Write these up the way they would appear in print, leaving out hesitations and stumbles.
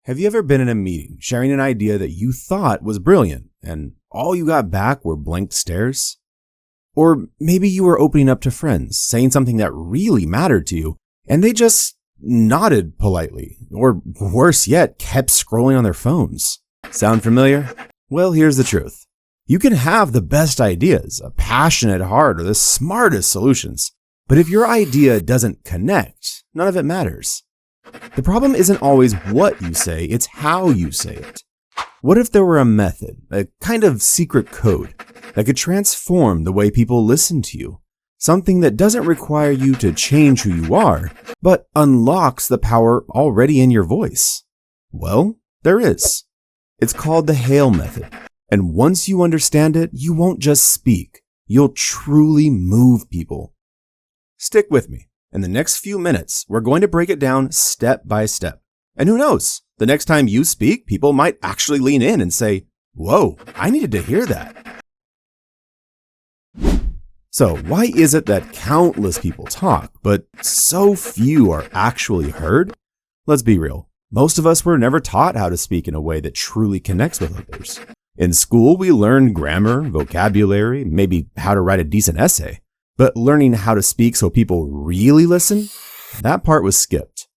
Have you ever been in a meeting sharing an idea that you thought was brilliant and all you got back were blank stares? Or maybe you were opening up to friends, saying something that really mattered to you, and they just nodded politely, or worse yet, kept scrolling on their phones. Sound familiar? Well, here's the truth. You can have the best ideas, a passionate heart, or the smartest solutions, but if your idea doesn't connect, none of it matters. The problem isn't always what you say, it's how you say it. What if there were a method, a kind of secret code, that could transform the way people listen to you? Something that doesn't require you to change who you are, but unlocks the power already in your voice? Well, there is. It's called the Hail method. And once you understand it, you won't just speak, you'll truly move people. Stick with me. In the next few minutes, we're going to break it down step by step. And who knows, the next time you speak, people might actually lean in and say, "Whoa, I needed to hear that." So why is it that countless people talk, but so few are actually heard? Let's be real. Most of us were never taught how to speak in a way that truly connects with others. In school, we learned grammar, vocabulary, maybe how to write a decent essay. But learning how to speak so people really listen, that part was skipped.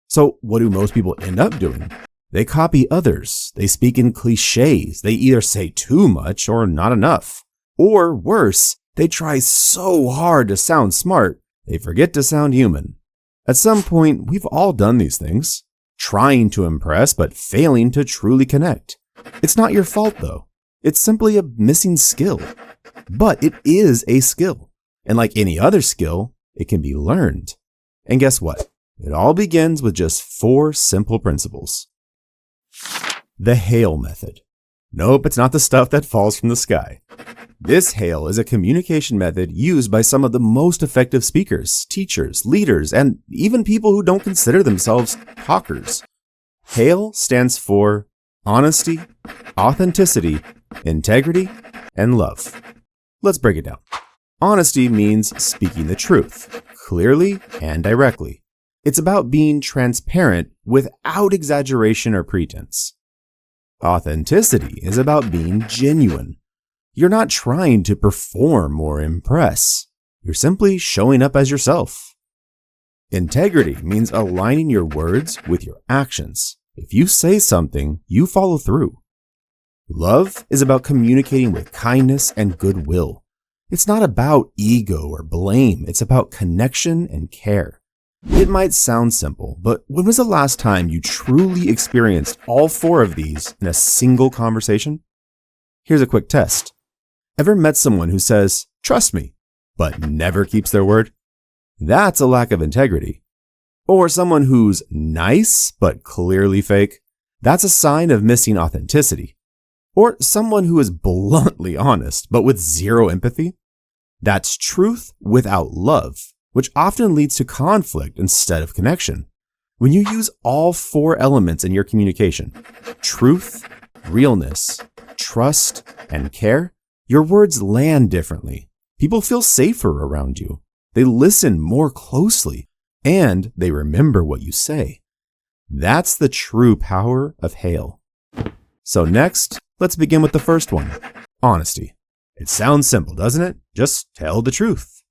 So what do most people end up doing? They copy others. They speak in cliches. They either say too much or not enough. Or worse, they try so hard to sound smart, they forget to sound human. At some point, we've all done these things, trying to impress but failing to truly connect. It's not your fault though. It's simply a missing skill. But it is a skill. And like any other skill, it can be learned. And guess what? It all begins with just 4 simple principles. The Hail method. Nope, it's not the stuff that falls from the sky. This Hail is a communication method used by some of the most effective speakers, teachers, leaders, and even people who don't consider themselves talkers. Hail stands for honesty, authenticity, integrity, and love. Let's break it down. Honesty means speaking the truth, clearly and directly. It's about being transparent without exaggeration or pretense. Authenticity is about being genuine. You're not trying to perform or impress. You're simply showing up as yourself. Integrity means aligning your words with your actions. If you say something, you follow through. Love is about communicating with kindness and goodwill. It's not about ego or blame, it's about connection and care. It might sound simple, but when was the last time you truly experienced all 4 of these in a single conversation? Here's a quick test. Ever met someone who says, "Trust me," but never keeps their word? That's a lack of integrity. Or someone who's nice but clearly fake? That's a sign of missing authenticity. Or someone who is bluntly honest but with zero empathy? That's truth without love, which often leads to conflict instead of connection. When you use all 4 elements in your communication, truth, realness, trust, and care, your words land differently. People feel safer around you. They listen more closely, and they remember what you say. That's the true power of Hail. So next, let's begin with the first one, honesty. It sounds simple, doesn't it? Just tell the truth.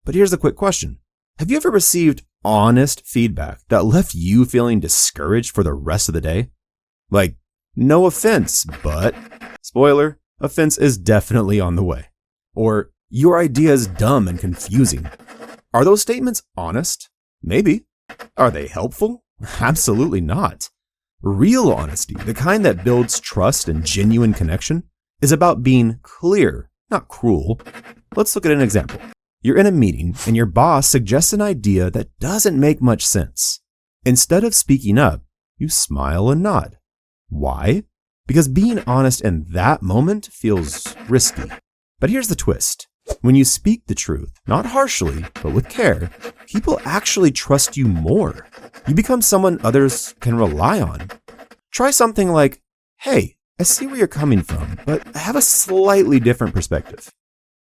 But here's a quick question. Have you ever received honest feedback that left you feeling discouraged for the rest of the day? Like, no offense, but, spoiler, offense is definitely on the way. Or, your idea is dumb and confusing. Are those statements honest? Maybe. Are they helpful? Absolutely not. Real honesty, the kind that builds trust and genuine connection, is about being clear, not cruel. Let's look at an example. You're in a meeting and your boss suggests an idea that doesn't make much sense. Instead of speaking up, you smile and nod. Why? Because being honest in that moment feels risky. But here's the twist. When you speak the truth, not harshly, but with care, people actually trust you more. You become someone others can rely on. Try something like, "Hey, I see where you're coming from, but I have a slightly different perspective."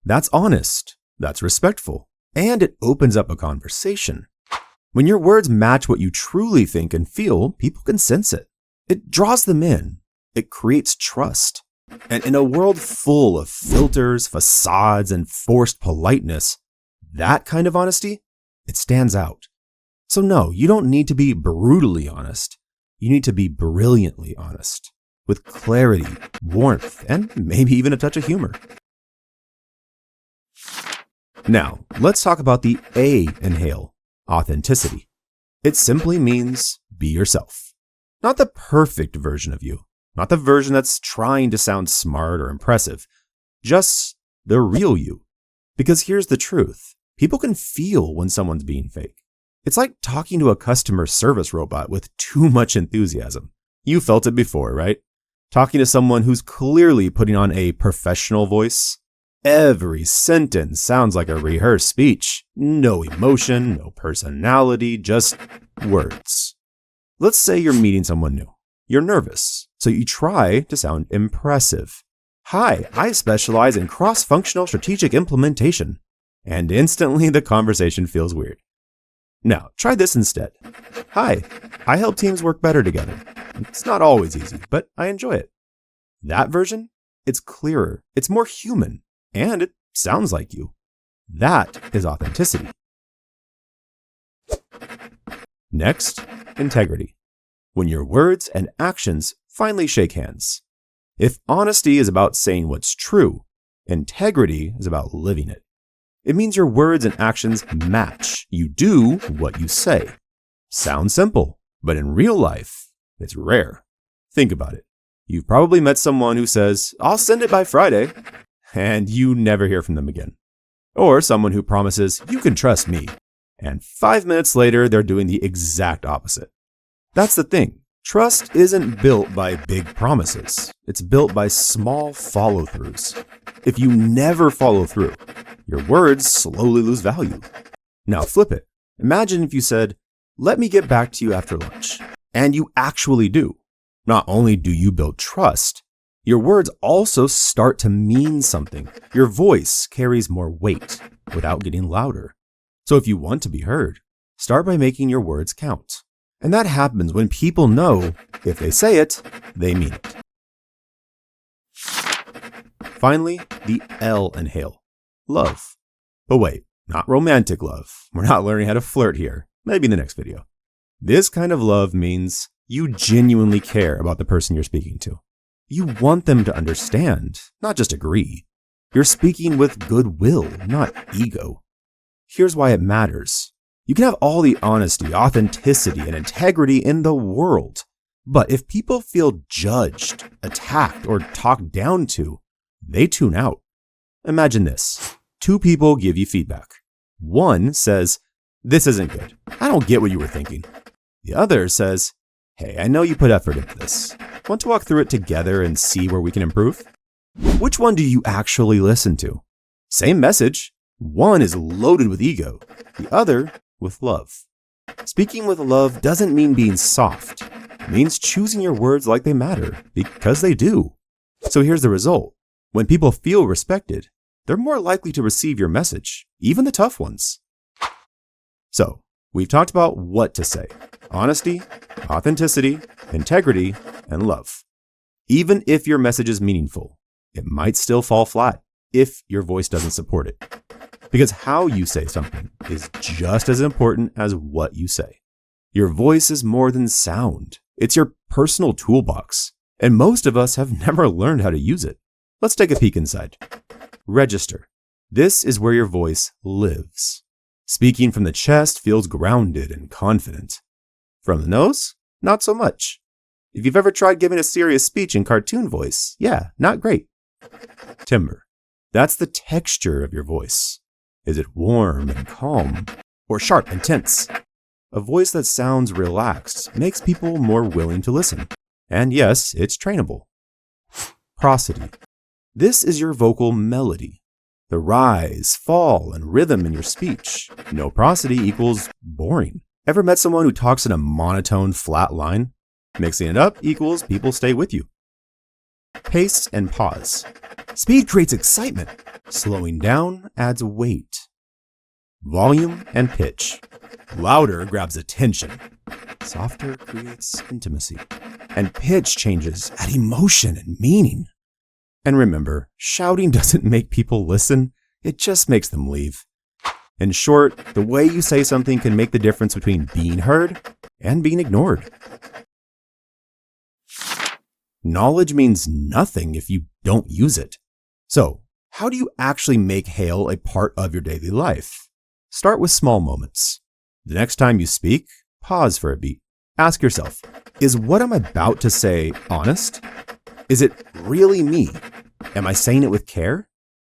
That's honest, that's respectful, and it opens up a conversation. When your words match what you truly think and feel, people can sense it. It draws them in. It creates trust. And in a world full of filters, facades, and forced politeness, that kind of honesty, it stands out. So no, you don't need to be brutally honest. You need to be brilliantly honest, with clarity, warmth, and maybe even a touch of humor. Now, let's talk about the A inhale, authenticity. It simply means be yourself. Not the perfect version of you. Not the version that's trying to sound smart or impressive. Just the real you. Because here's the truth. People can feel when someone's being fake. It's like talking to a customer service robot with too much enthusiasm. You felt it before, right? Talking to someone who's clearly putting on a professional voice. Every sentence sounds like a rehearsed speech. No emotion, no personality, just words. Let's say you're meeting someone new. You're nervous, so you try to sound impressive. Hi, I specialize in cross-functional strategic implementation. And instantly the conversation feels weird. Now, try this instead. Hi, I help teams work better together. It's not always easy, but I enjoy it. That version, it's clearer, it's more human, and it sounds like you. That is authenticity. Next, integrity. When your words and actions finally shake hands. If honesty is about saying what's true, integrity is about living it. It means your words and actions match. You do what you say. Sounds simple, but in real life, it's rare. Think about it. You've probably met someone who says, "I'll send it by Friday," and you never hear from them again. Or someone who promises, "You can trust me," and 5 minutes later, they're doing the exact opposite. That's the thing. Trust isn't built by big promises. It's built by small follow-throughs. If you never follow through, your words slowly lose value. Now flip it. Imagine if you said, "Let me get back to you after lunch," and you actually do. Not only do you build trust, your words also start to mean something. Your voice carries more weight without getting louder. So if you want to be heard, start by making your words count. And that happens when people know if they say it, they mean it. Finally, the L inhale, love. But wait, not romantic love. We're not learning how to flirt here. Maybe in the next video. This kind of love means you genuinely care about the person you're speaking to. You want them to understand, not just agree. You're speaking with goodwill, not ego. Here's why it matters. You can have all the honesty, authenticity, and integrity in the world. But if people feel judged, attacked, or talked down to, they tune out. Imagine this. 2 people give you feedback. One says, "This isn't good. I don't get what you were thinking." The other says, "Hey, I know you put effort into this. Want to walk through it together and see where we can improve?" Which one do you actually listen to? Same message. One is loaded with ego. The other with love. Speaking with love doesn't mean being soft. It means choosing your words like they matter, because they do. So here's the result. When people feel respected, they're more likely to receive your message, even the tough ones. So, we've talked about what to say. Honesty, authenticity, integrity, and love. Even if your message is meaningful, it might still fall flat if your voice doesn't support it. Because how you say something is just as important as what you say. Your voice is more than sound. It's your personal toolbox. And most of us have never learned how to use it. Let's take a peek inside. Register. This is where your voice lives. Speaking from the chest feels grounded and confident. From the nose, not so much. If you've ever tried giving a serious speech in cartoon voice, yeah, not great. Timbre. That's the texture of your voice. Is it warm and calm, or sharp and tense? A voice that sounds relaxed makes people more willing to listen. And yes, it's trainable. Prosody. This is your vocal melody. The rise, fall, and rhythm in your speech. No prosody equals boring. Ever met someone who talks in a monotone, flat line? Mixing it up equals people stay with you. Pace and pause. Speed creates excitement. Slowing down adds weight. Volume and pitch. Louder grabs attention. Softer creates intimacy. and pitch changes add emotion and meaning. And remember, shouting doesn't make people listen, it just makes them leave. In short, the way you say something can make the difference between being heard and being ignored. Knowledge means nothing if you don't use it. So, how do you actually make hail a part of your daily life? Start with small moments. The next time you speak, pause for a beat. Ask yourself, is what I'm about to say honest? Is it really me? Am I saying it with care?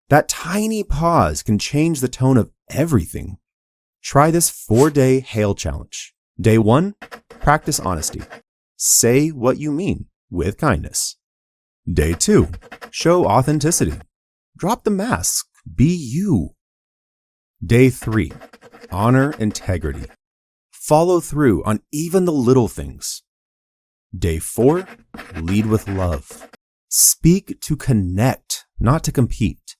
That tiny pause can change the tone of everything. Try this 4-day hail challenge. Day 1, practice honesty. Say what you mean with kindness. Day 2, show authenticity. Drop the mask. Be you. Day 3, honor integrity. Follow through on even the little things. Day 4, lead with love. Speak to connect, not to compete.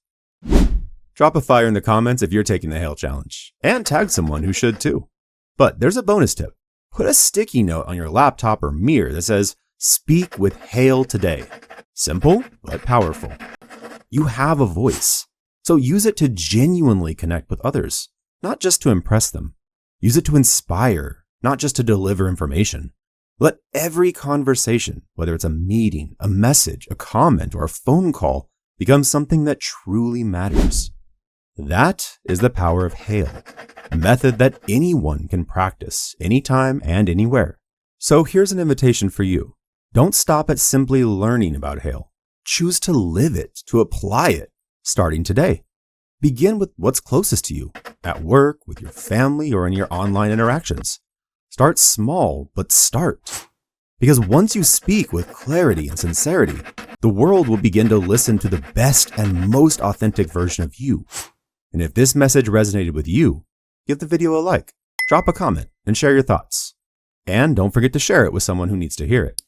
Drop a fire in the comments if you're taking the hail challenge, and tag someone who should too. But there's a bonus tip. Put a sticky note on your laptop or mirror that says, "Speak with hail today." Simple, but powerful. You have a voice, so use it to genuinely connect with others, not just to impress them. Use it to inspire, not just to deliver information. Let every conversation, whether it's a meeting, a message, a comment, or a phone call, become something that truly matters. That is the power of hail, a method that anyone can practice anytime and anywhere. So here's an invitation for you. Don't stop at simply learning about hail. Choose to live it, to apply it, starting today. Begin with what's closest to you, at work, with your family, or in your online interactions. Start small, but start. Because once you speak with clarity and sincerity, the world will begin to listen to the best and most authentic version of you. And if this message resonated with you, give the video a like, drop a comment, and share your thoughts. And don't forget to share it with someone who needs to hear it.